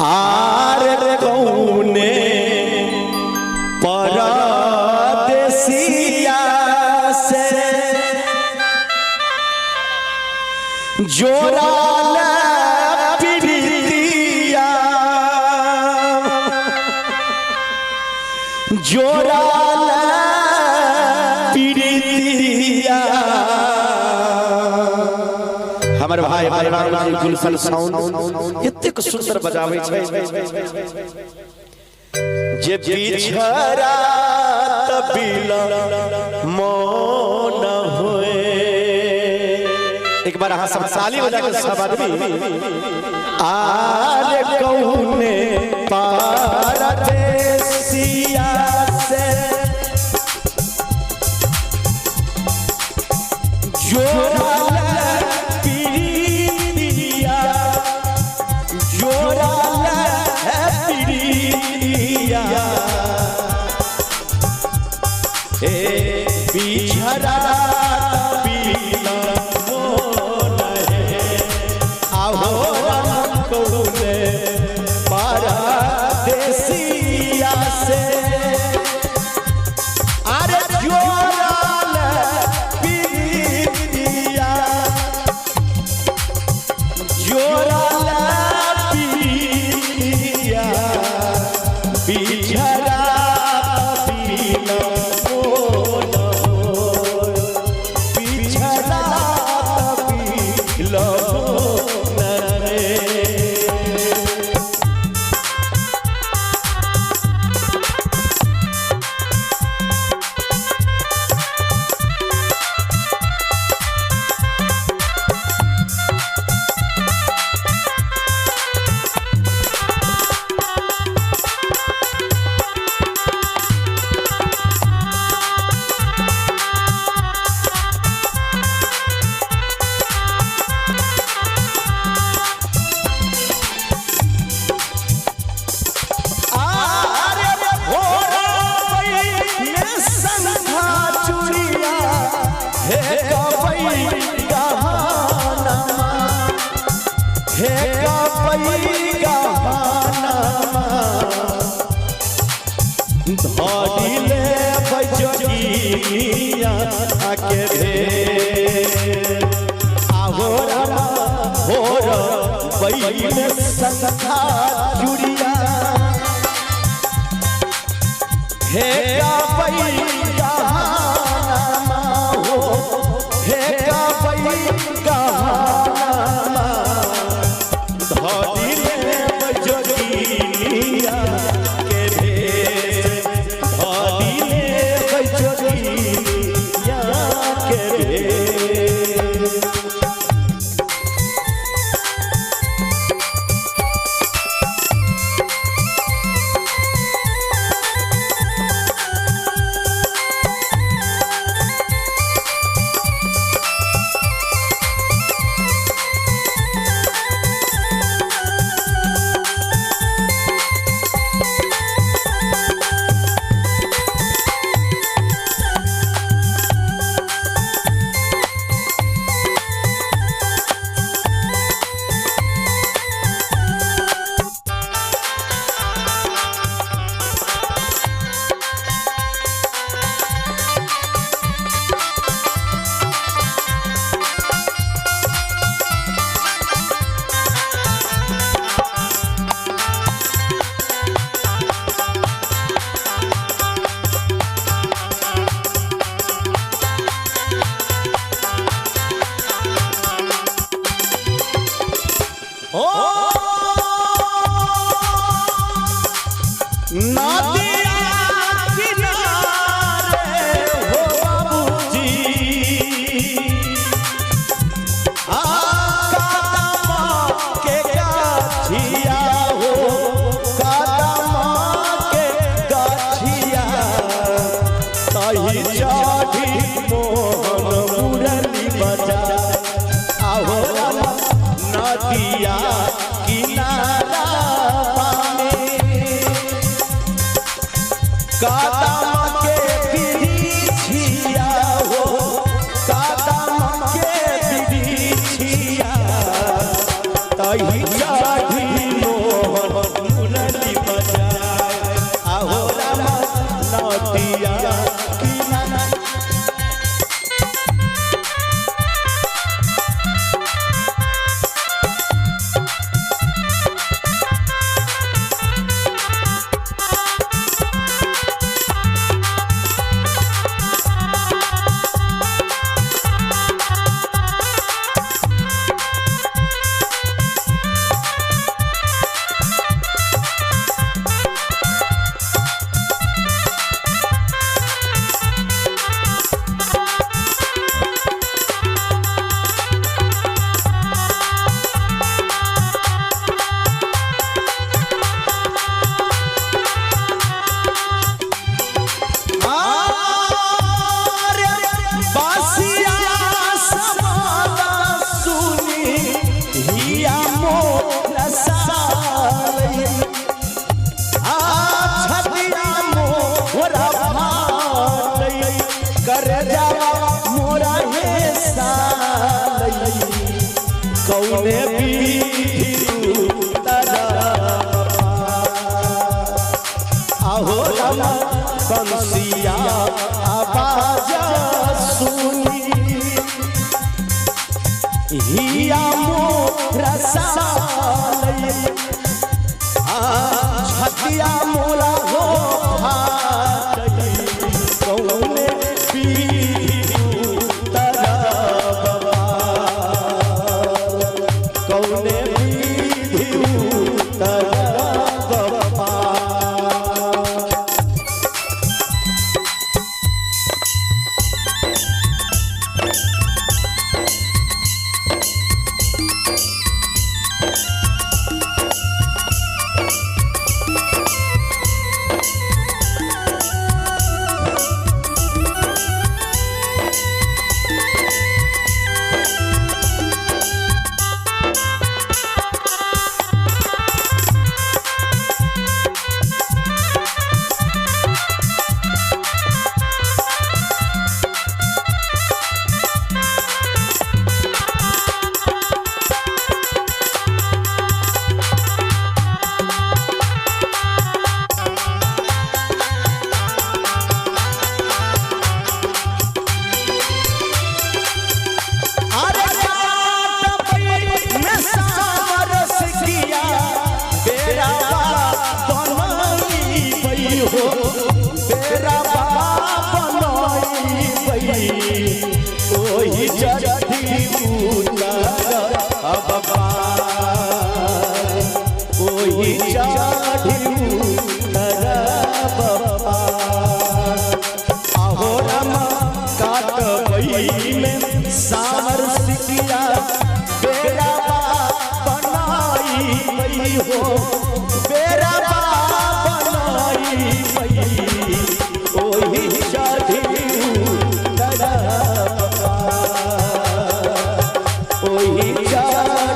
आर कौने परदेसिया से जोड़ा प्रीतिया जोड़ा प्रीतिया। हमारे भाई बलराम जी गुलशन साउंड इतने सुंदर बजावे छे जे बिछड़ा तबिला मौन होए। एक बार हाँ सब साली बजा के सब आदमी आर कौने परदेसिया से जोड़ा प्रीतिया जोड़ा प्रीतिया ए बिछड़ा बिना मोन है आहो राम कौने परदेसिया से अरे जोड़ा प्रीतिया जोड़ा प्रीतिया बिछड़ा बिना मोन बिछड़ा बिना मोन रे। धोले बजगिया आके भे आहोरा होरा बैल संधा जुड़िया हे का बैगा नामा हो हे का बैगा नामा धोले बजगिया नदिया किनारा कदम के बिरिछिया हो कदम के बिरिछिया तही चढ़ी मोहन आहो राम बंसिया आवाज सुनी हिया मोरा सालई छतिया मोरा हो भाई कौने कौने सावर सिकिया बेरा बनाई पई हो बेरा बनाई पई ओही चढ़ी ओही चढ़ी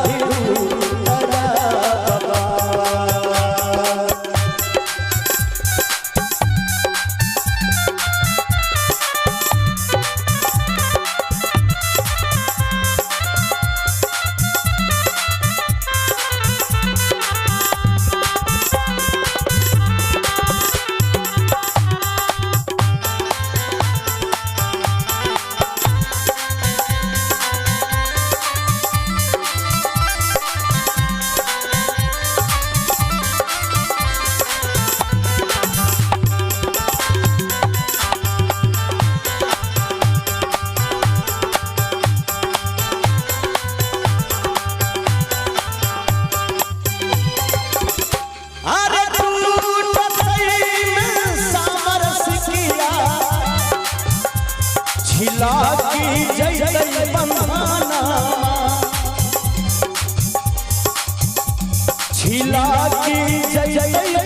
छिला की जय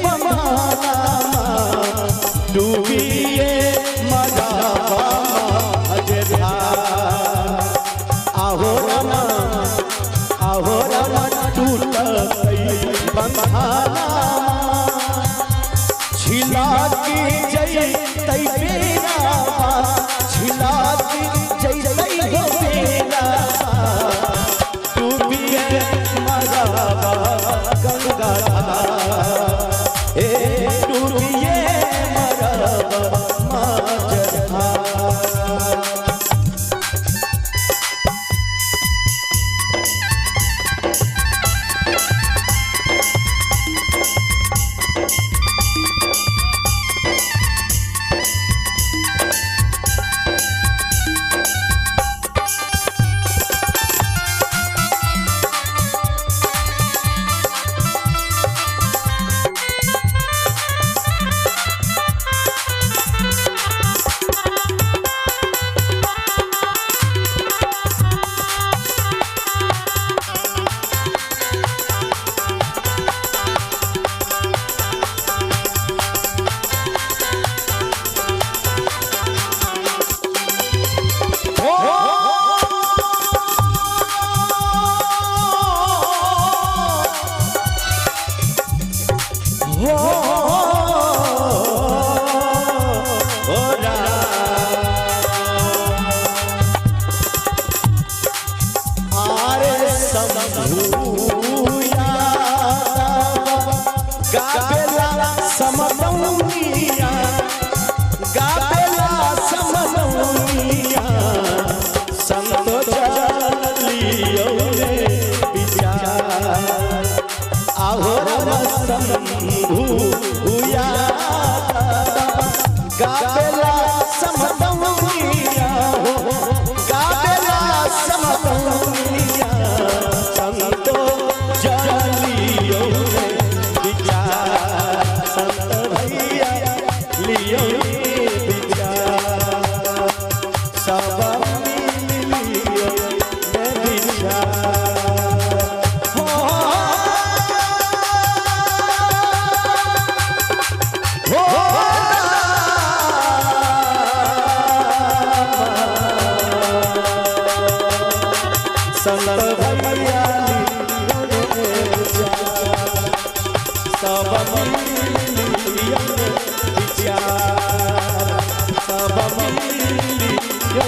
बमाना डूबिए मरावा अजरा आहो रमा टूट बंधाना छिला की जय तई बेरा छिला की जय तई बेरा डूबिए मरावा गंगा डूबिए मरावा माजरा भूया गावेला समदौनिया गावेला समदौनिया संत चलियो रे विचार आहो भूया गावेला समदौनिया गावेला समदौनिया संत चलियो रे विचार संत भैया लियो विचार सब मिलियो रे विचार संत भैया सब मिलियो विचार सब मिलियो